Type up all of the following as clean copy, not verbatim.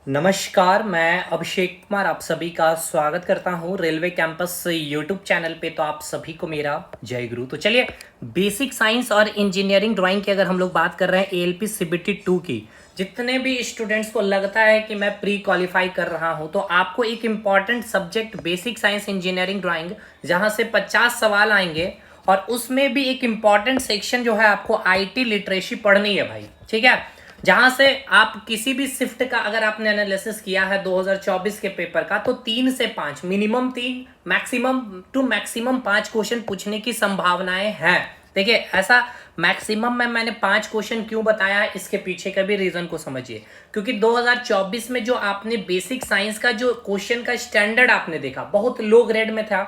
नमस्कार, मैं अभिषेक कुमार आप सभी का स्वागत करता हूं रेलवे कैंपस यूट्यूब चैनल पे। तो आप सभी को मेरा जय गुरु। तो चलिए, बेसिक साइंस और इंजीनियरिंग ड्राइंग की अगर हम लोग बात कर रहे हैं एएलपी सीबीटी 2 की, जितने भी स्टूडेंट्स को लगता है कि मैं प्री क्वालिफाई कर रहा हूं, तो आपको एक important subject basic science engineering drawing, जहां से 50 सवाल आएंगे और उसमें भी एक इम्पॉर्टेंट सेक्शन जो है आपको आईटी लिटरेसी पढ़नी है भाई। ठीक है, जहां से आप किसी भी शिफ्ट का अगर आपने एनालिसिस किया है 2024 के पेपर का, तो 3 से 5 मिनिमम 3 मैक्सिमम 5 क्वेश्चन पूछने की संभावनाएं हैं। देखिए, ऐसा मैक्सिमम में मैंने 5 क्वेश्चन क्यों बताया है, इसके पीछे का भी रीजन को समझिए। क्योंकि 2024 में जो आपने बेसिक साइंस का जो क्वेश्चन का स्टैंडर्ड आपने देखा, बहुत लो ग्रेड में था,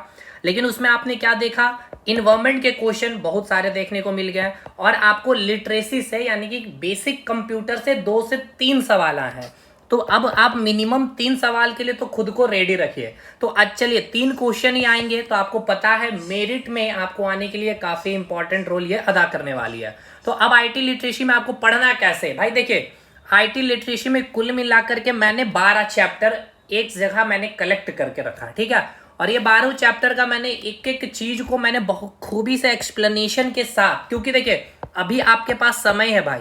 लेकिन उसमें आपने क्या देखा, इन्वायरमेंट के क्वेश्चन बहुत सारे देखने को मिल गए और आपको लिटरेसी से यानी कि बेसिक कंप्यूटर से 2 से 3 सवाल आए हैं। तो अब आप मिनिमम 3 सवाल के लिए तो खुद को रेडी रखिए। तो आज चलिए 3 क्वेश्चन ही आएंगे, तो आपको पता है मेरिट में आपको आने के लिए काफी इंपॉर्टेंट रोल ये अदा करने वाली है। तो अब आईटी लिटरेसी में आपको पढ़ना कैसे है भाई। देखिए, आईटी लिटरेसी में कुल मिलाकर के मैंने 12 चैप्टर एक जगह मैंने कलेक्ट करके रखा, ठीक है। और ये 12 चैप्टर का मैंने एक एक चीज को मैंने बहुत खूबी से एक्सप्लेनेशन के साथ, क्योंकि देखिए अभी आपके पास समय है भाई,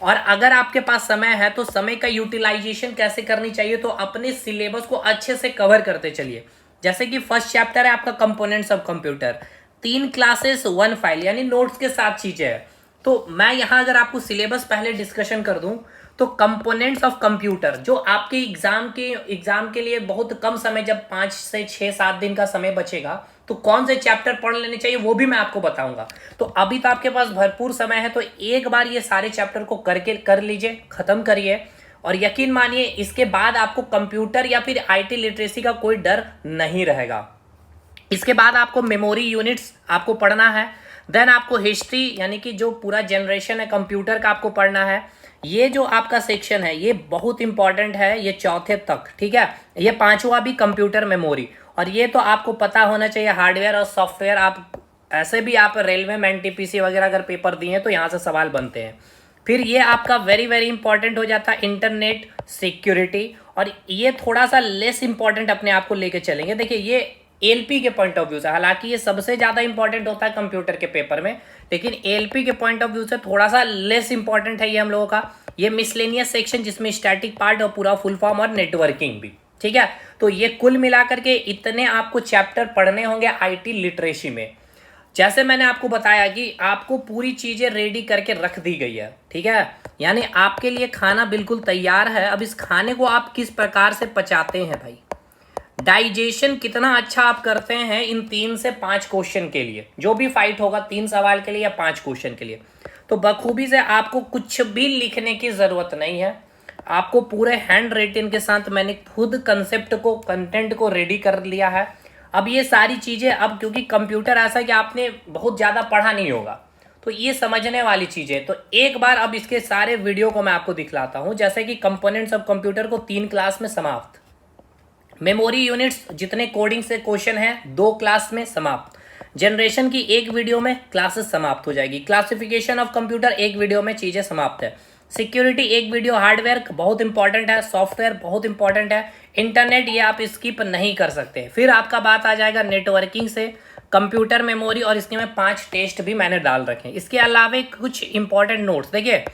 और अगर आपके पास समय है तो समय का यूटिलाइजेशन कैसे करनी चाहिए, तो अपने सिलेबस को अच्छे से कवर करते चलिए। जैसे कि फर्स्ट चैप्टर है आपका components of computer, 3 classes 1 file यानी नोट्स के साथ चीजें हैं। तो मैं यहां अगर आपको सिलेबस पहले डिस्कशन कर दूं, तो कंपोनेंट्स ऑफ कंप्यूटर जो आपके एग्जाम के लिए बहुत कम समय, जब 5 से 6 7 दिन का समय बचेगा, तो कौन से चैप्टर पढ़ लेने चाहिए वो भी मैं आपको बताऊंगा। तो अभी तो आपके पास भरपूर समय है, तो एक बार ये सारे चैप्टर को करके कर लीजिए, खत्म करिए, और यकीन मानिए इसके बाद आपको कंप्यूटर या फिर आईटी लिटरेसी का कोई डर नहीं रहेगा। इसके बाद आपको मेमोरी यूनिट्स आपको पढ़ना है। देन आपको हिस्ट्री यानी कि जो पूरा जनरेशन है कंप्यूटर का आपको पढ़ना है। ये जो आपका सेक्शन है ये बहुत इंपॉर्टेंट है, ये चौथे तक, ठीक है। ये पांचवा भी कंप्यूटर मेमोरी, और ये तो आपको पता होना चाहिए हार्डवेयर और सॉफ्टवेयर। आप ऐसे भी आप रेलवे में एनटीपीसी वगैरह अगर पेपर दिए तो यहाँ से सवाल बनते हैं। फिर ये आपका वेरी वेरी इंपॉर्टेंट हो जाता है इंटरनेट सिक्योरिटी, और ये थोड़ा सा लेस इंपॉर्टेंट अपने आप को लेके चलेंगे। देखिए, ये एलपी के पॉइंट ऑफ व्यू से, हालांकि ये सबसे ज्यादा इंपॉर्टेंट होता है कंप्यूटर के पेपर में, लेकिन एलपी के पॉइंट ऑफ व्यू से थोड़ा सा लेस इंपॉर्टेंट है ये हम लोगों का। ये मिसलेनियस सेक्शन जिसमें स्टैटिक पार्ट और पूरा फुल फॉर्म और नेटवर्किंग भी, ठीक है। तो ये कुल मिलाकर के इतने आपको चैप्टर पढ़ने होंगे आईटी लिटरेसी में। जैसे मैंने आपको बताया कि आपको पूरी चीजें रेडी करके रख दी गई है, ठीक है। यानी आपके लिए खाना बिल्कुल तैयार है। अब इस खाने को आप किस प्रकार से पचाते हैं भाई, डाइजेशन कितना अच्छा आप करते हैं इन 3 से 5 क्वेश्चन के लिए, जो भी फाइट होगा 3 सवाल के लिए या 5 क्वेश्चन के लिए, तो बखूबी से आपको कुछ भी लिखने की जरूरत नहीं है। आपको पूरे हैंड राइटिंग के साथ मैंने खुद कंसेप्ट को, कंटेंट को रेडी कर लिया है। अब ये सारी चीजें, अब क्योंकि कंप्यूटर ऐसा कि आपने बहुत ज्यादा पढ़ा नहीं होगा, तो ये समझने वाली चीजें, तो एक बार अब इसके सारे वीडियो को मैं आपको दिखलाता हूं। जैसे कि कंपोनेंट्स ऑफ कंप्यूटर को 3 क्लास में समाप्त, मेमोरी यूनिट्स जितने कोडिंग से क्वेश्चन है 2 क्लास में समाप्त, जनरेशन की 1 वीडियो में क्लासेस समाप्त हो जाएगी, क्लासिफिकेशन ऑफ कंप्यूटर 1 वीडियो में चीजें समाप्त है, सिक्योरिटी 1 वीडियो, हार्डवेयर बहुत इंपॉर्टेंट है, सॉफ्टवेयर बहुत इंपॉर्टेंट है, इंटरनेट ये आप स्किप नहीं कर सकते। फिर आपका बात आ जाएगा नेटवर्किंग से कंप्यूटर मेमोरी, और इसके में 5 टेस्ट भी मैंने डाल रखे हैं। इसके अलावा कुछ इंपॉर्टेंट नोट्स, देखिए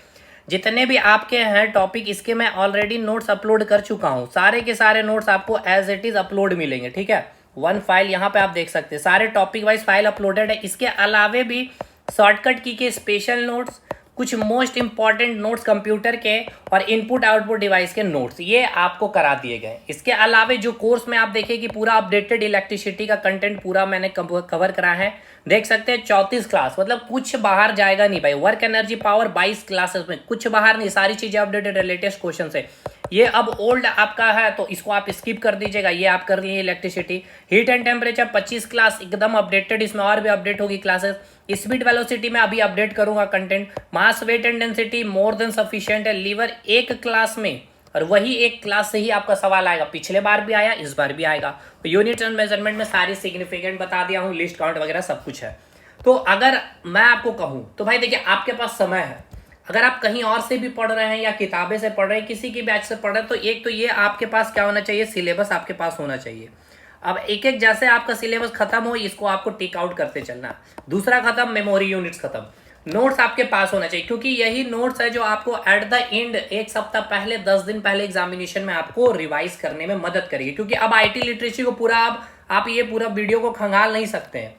जितने भी आपके हैं टॉपिक, इसके मैं ऑलरेडी नोट्स अपलोड कर चुका हूं। सारे के सारे नोट्स आपको एज इट इज अपलोड मिलेंगे, ठीक है। 1 फाइल यहाँ पे आप देख सकते हैं, सारे टॉपिक वाइज फाइल अपलोडेड है। इसके अलावे भी शॉर्टकट की के स्पेशल नोट्स, कुछ मोस्ट इंपॉर्टेंट नोट्स कंप्यूटर के और इनपुट आउटपुट डिवाइस के नोट्स, ये आपको करा दिए गए। इसके अलावा जो कोर्स में आप देखें कि पूरा अपडेटेड इलेक्ट्रिसिटी का कंटेंट पूरा मैंने कवर करा है, देख सकते हैं 34 क्लास, मतलब कुछ बाहर जाएगा नहीं भाई। वर्क एनर्जी पावर 22 क्लासेस में, कुछ बाहर नहीं, सारी चीजें अपडेटेड है लेटेस्ट क्वेश्चन से। ये अब ओल्ड आपका है तो इसको आप स्किप कर दीजिएगा, ये आप कर लिए electricity. Heat and temperature 25 class एकदम अपडेटेड, इसमें और भी अपडेट होगी क्लासेस। स्पीड वेलोसिटी में अभी अपडेट करूंगा content. Mass weight and density more than sufficient है। लीवर 1 क्लास में, और वही 1 क्लास से ही आपका सवाल आएगा, पिछले बार भी आया, इस बार भी आएगा। तो यूनिट एंड मेजरमेंट में सारी सिग्निफिकेंट बता दिया हूँ, लिस्ट काउंट वगैरह सब कुछ है। तो अगर मैं आपको कहूं तो भाई देखिए, आपके पास समय है, अगर आप कहीं और से भी पढ़ रहे हैं या किताबें से पढ़ रहे हैं, किसी की बैच से पढ़ रहे हैं, तो एक तो ये आपके पास क्या होना चाहिए, सिलेबस आपके पास होना चाहिए। अब एक एक जैसे आपका सिलेबस खत्म हो, इसको आपको टिक आउट करते चलना। दूसरा खत्म, मेमोरी यूनिट्स खत्म, नोट्स आपके पास होना चाहिए, क्योंकि यही नोट्स है जो आपको एट द एंड एक सप्ताह पहले 10 दिन पहले एग्जामिनेशन में आपको रिवाइज करने में मदद करेगी। क्योंकि अब आईटी लिटरेसी को पूरा आप ये पूरा वीडियो को खंगाल नहीं सकते हैं,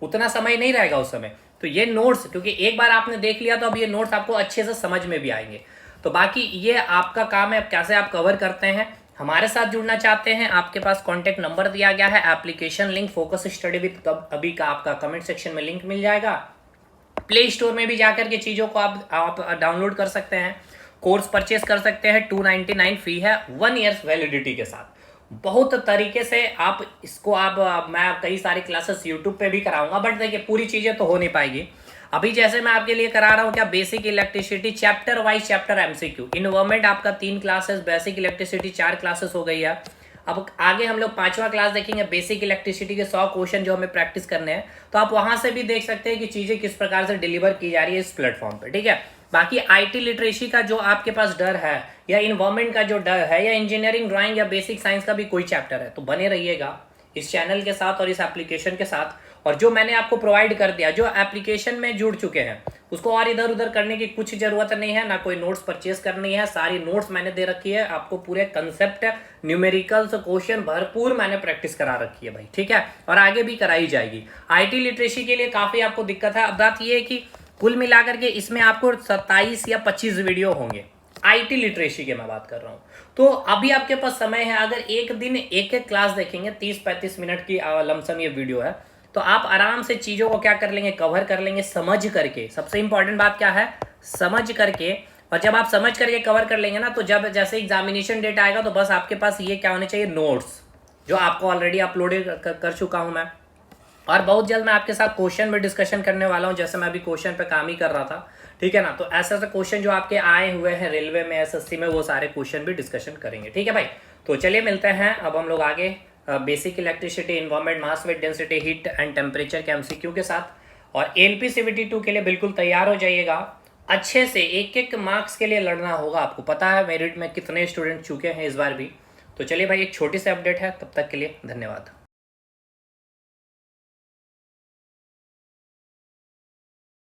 उतना समय नहीं रहेगा उस समय। तो ये नोट्स, क्योंकि एक बार आपने देख लिया तो अब ये नोट्स आपको अच्छे से समझ में भी आएंगे। तो बाकी ये आपका काम है, कैसे आप कवर करते हैं। हमारे साथ जुड़ना चाहते हैं, आपके पास कॉन्टैक्ट नंबर दिया गया है, application link focus study with अभी का आपका कमेंट सेक्शन में लिंक मिल जाएगा। प्ले स्टोर में भी जाकर के चीज़ों को आप डाउनलोड कर सकते हैं, कोर्स परचेस कर सकते हैं। 299 फी है, 1 ईयर्स वैलिडिटी के साथ। बहुत तरीके से आप इसको मैं कई सारी क्लासेस यूट्यूब पे भी कराऊंगा, बट देखिए पूरी चीज़ें तो हो नहीं पाएगी। अभी जैसे मैं आपके लिए करा रहा हूँ क्या, basic electricity chapter wise chapter MCQ. Environment आपका 3 क्लासेस, बेसिक इलेक्ट्रिसिटी 4 क्लासेस हो गई है। अब आगे हम लोग 5वां क्लास देखेंगे, बेसिक इलेक्ट्रिसिटी के 100 क्वेश्चन जो हमें प्रैक्टिस करने हैं। तो आप वहां से भी देख सकते हैं कि चीज़ें किस प्रकार से डिलीवर की जा रही है इस प्लेटफॉर्म पे, ठीक है। बाकी आईटी लिटरेसी का जो आपके पास डर है, या इन्वायरमेंट का जो डर है, या इंजीनियरिंग ड्राइंग या बेसिक साइंस का भी कोई चैप्टर है, तो बने रहिएगा इस चैनल के साथ और इस एप्लीकेशन के साथ। और जो मैंने आपको प्रोवाइड कर दिया, जो एप्लीकेशन में जुड़ चुके हैं, उसको और इधर उधर करने की कुछ जरूरत नहीं है, ना कोई नोट्स परचेस करनी है। सारी नोट्स मैंने दे रखी है आपको, पूरे कंसेप्ट न्यूमेरिकल्स क्वेश्चन भरपूर मैंने प्रैक्टिस करा रखी है भाई, ठीक है। और आगे भी कराई जाएगी। आईटी लिटरेसी के लिए काफी आपको दिक्कत है। अब बात यह है कि कुल मिलाकर के इसमें आपको 27 या 25 वीडियो होंगे, आईटी लिटरेसी के मैं बात कर रहा हूँ। तो अभी आपके पास समय है, अगर एक दिन एक एक क्लास देखेंगे, 30-35 मिनट की लमसम ये वीडियो है, तो आप आराम से चीज़ों को क्या कर लेंगे, कवर कर लेंगे समझ करके। सबसे इंपॉर्टेंट बात क्या है, समझ करके। और जब आप समझ करके कवर कर लेंगे ना, तो जब जैसे एग्जामिनेशन डेट आएगा, तो बस आपके पास ये क्या होने चाहिए, नोट्स, जो आपको ऑलरेडी अपलोड कर चुका हूँ मैं। और बहुत जल्द मैं आपके साथ क्वेश्चन में डिस्कशन करने वाला हूँ, जैसे मैं अभी क्वेश्चन पे काम ही कर रहा था, ठीक है ना। तो ऐसे ऐसे क्वेश्चन जो आपके आए हुए हैं रेलवे में, एसएससी में, वो सारे क्वेश्चन भी डिस्कशन करेंगे, ठीक है भाई। तो चलिए मिलते हैं अब हम लोग आगे basic electricity, environment, mass weight density, heat and temperature के एमसीक्यू के साथ। और एलपीसीवीटी 2 के लिए बिल्कुल तैयार हो जाइएगा। अच्छे से एक एक मार्क्स के लिए लड़ना होगा। आपको पता है मेरिट में कितने स्टूडेंट चुके हैं इस बार भी। तो चलिए भाई, एक छोटी सी अपडेट है, तब तक के लिए धन्यवाद।